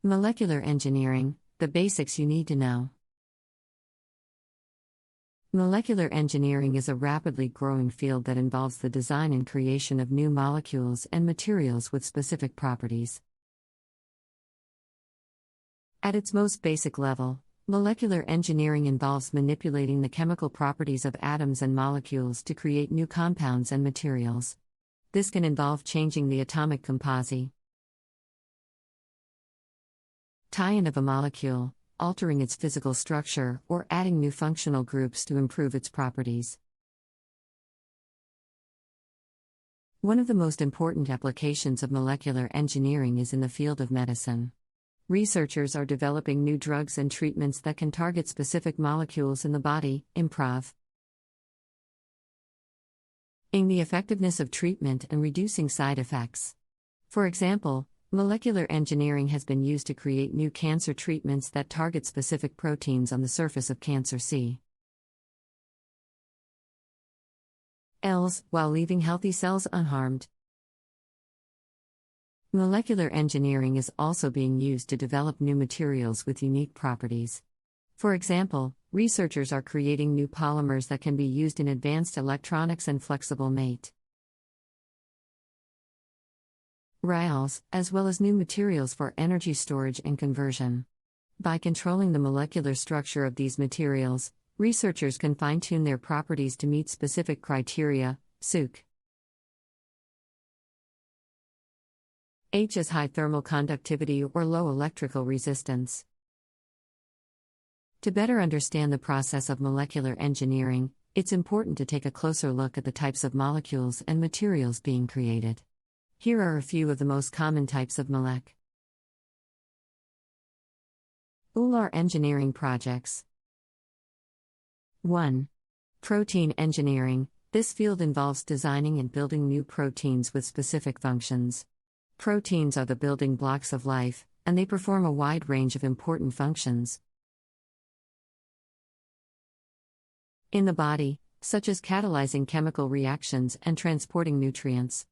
Molecular engineering, the basics you need to know. Molecular engineering is a rapidly growing field that involves the design and creation of new molecules and materials with specific properties. At its most basic level, molecular engineering involves manipulating the chemical properties of atoms and molecules to create new compounds and materials. This can involve changing the atomic composite tie-in of a molecule, altering its physical structure, or adding new functional groups to improve its properties. One of the most important applications of molecular engineering is in the field of medicine. Researchers are developing new drugs and treatments that can target specific molecules in the body, improving the effectiveness of treatment and reducing side effects. For example, molecular engineering has been used to create new cancer treatments that target specific proteins on the surface of cancer cells, while leaving healthy cells unharmed. Molecular engineering is also being used to develop new materials with unique properties. For example, researchers are creating new polymers that can be used in advanced electronics and flexible materials, as well as new materials for energy storage and conversion. By controlling the molecular structure of these materials, researchers can fine-tune their properties to meet specific criteria, such as high thermal conductivity or low electrical resistance. To better understand the process of molecular engineering, it's important to take a closer look at the types of molecules and materials being created. Here are a few of the most common types of molecular engineering projects. 1. Protein engineering. This field involves designing and building new proteins with specific functions. Proteins are the building blocks of life, and they perform a wide range of important functions in the body, such as catalyzing chemical reactions and transporting nutrients.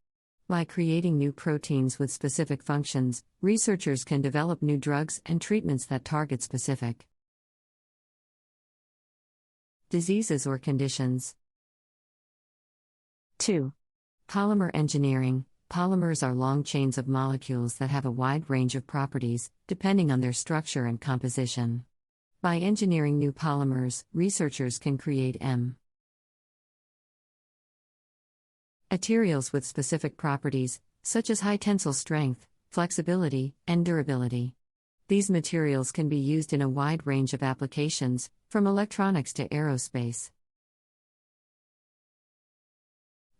By creating new proteins with specific functions, researchers can develop new drugs and treatments that target specific diseases or conditions. 2. Polymer engineering. Polymers are long chains of molecules that have a wide range of properties, depending on their structure and composition. By engineering new polymers, researchers can create materials with specific properties, such as high tensile strength, flexibility, and durability. These materials can be used in a wide range of applications, from electronics to aerospace.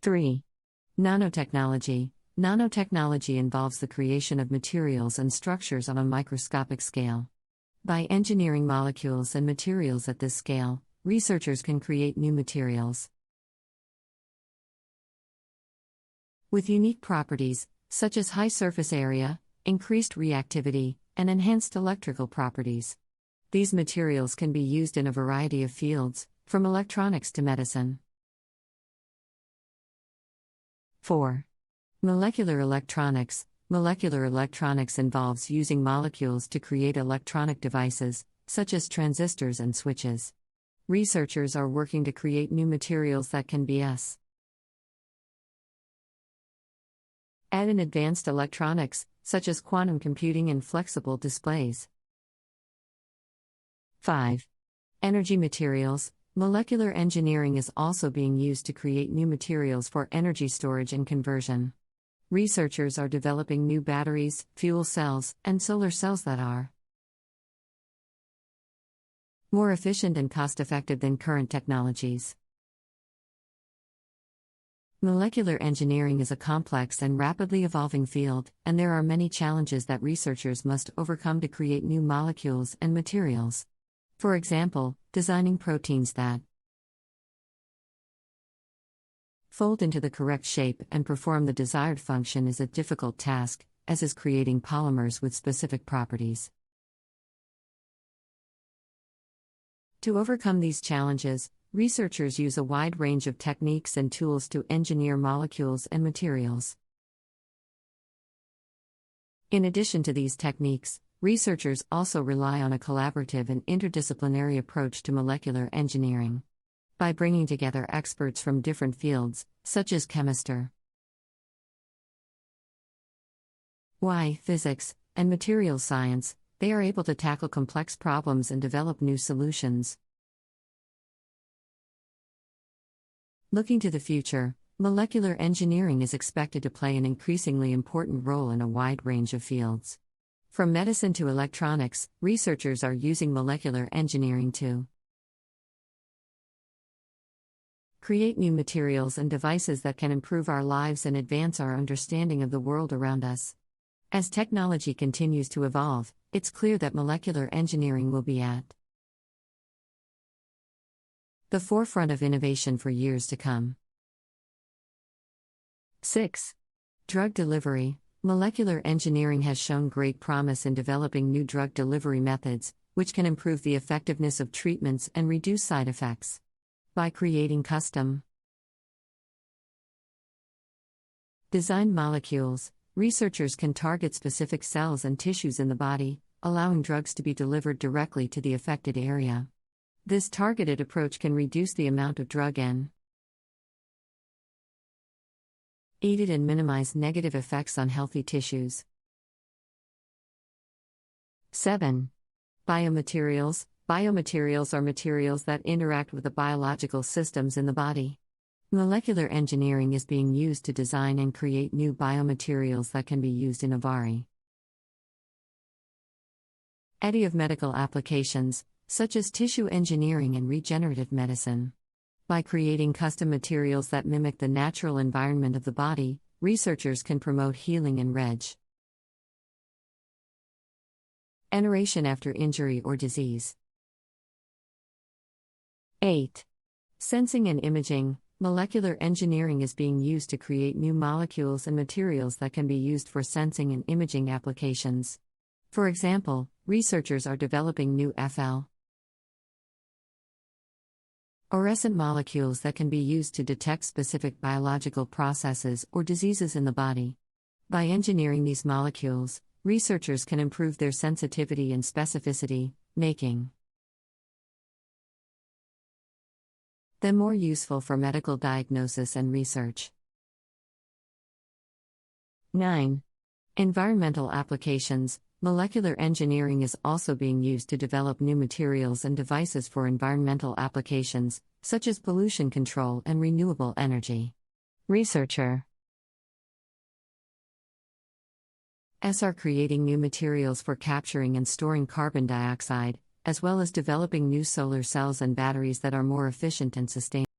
3. Nanotechnology. Nanotechnology involves the creation of materials and structures on a microscopic scale. By engineering molecules and materials at this scale, researchers can create new materials with unique properties, such as high surface area, increased reactivity, and enhanced electrical properties. These materials can be used in a variety of fields, from electronics to medicine. 4. Molecular electronics. Molecular electronics involves using molecules to create electronic devices, such as transistors and switches. Researchers are working to create new materials that can be add in advanced electronics, such as quantum computing and flexible displays. 5. Energy materials. Molecular engineering is also being used to create new materials for energy storage and conversion. Researchers are developing new batteries, fuel cells, and solar cells that are more efficient and cost-effective than current technologies. Molecular engineering is a complex and rapidly evolving field, and there are many challenges that researchers must overcome to create new molecules and materials. For example, designing proteins that fold into the correct shape and perform the desired function is a difficult task, as is creating polymers with specific properties. To overcome these challenges, researchers use a wide range of techniques and tools to engineer molecules and materials. In addition to these techniques, researchers also rely on a collaborative and interdisciplinary approach to molecular engineering. By bringing together experts from different fields, such as chemistry, physics, and materials science, they are able to tackle complex problems and develop new solutions. Looking to the future, molecular engineering is expected to play an increasingly important role in a wide range of fields. From medicine to electronics, researchers are using molecular engineering to create new materials and devices that can improve our lives and advance our understanding of the world around us. As technology continues to evolve, it's clear that molecular engineering will be at the forefront of innovation for years to come. 6. Drug delivery. Molecular engineering has shown great promise in developing new drug delivery methods, which can improve the effectiveness of treatments and reduce side effects. By creating custom designed molecules, researchers can target specific cells and tissues in the body, allowing drugs to be delivered directly to the affected area. This targeted approach can reduce the amount of drug aided and minimize negative effects on healthy tissues. 7. Biomaterials. Biomaterials are materials that interact with the biological systems in the body. Molecular engineering is being used to design and create new biomaterials that can be used in a variety of medical applications, such as tissue engineering and regenerative medicine. By creating custom materials that mimic the natural environment of the body, researchers can promote healing and regeneration after injury or disease. 8. Sensing and imaging. Molecular engineering is being used to create new molecules and materials that can be used for sensing and imaging applications. For example, researchers are developing new fluorescent molecules that can be used to detect specific biological processes or diseases in the body. By engineering these molecules, researchers can improve their sensitivity and specificity, making them more useful for medical diagnosis and research. 9. Environmental applications. Molecular engineering is also being used to develop new materials and devices for environmental applications, such as pollution control and renewable energy. Researchers are creating new materials for capturing and storing carbon dioxide, as well as developing new solar cells and batteries that are more efficient and sustainable.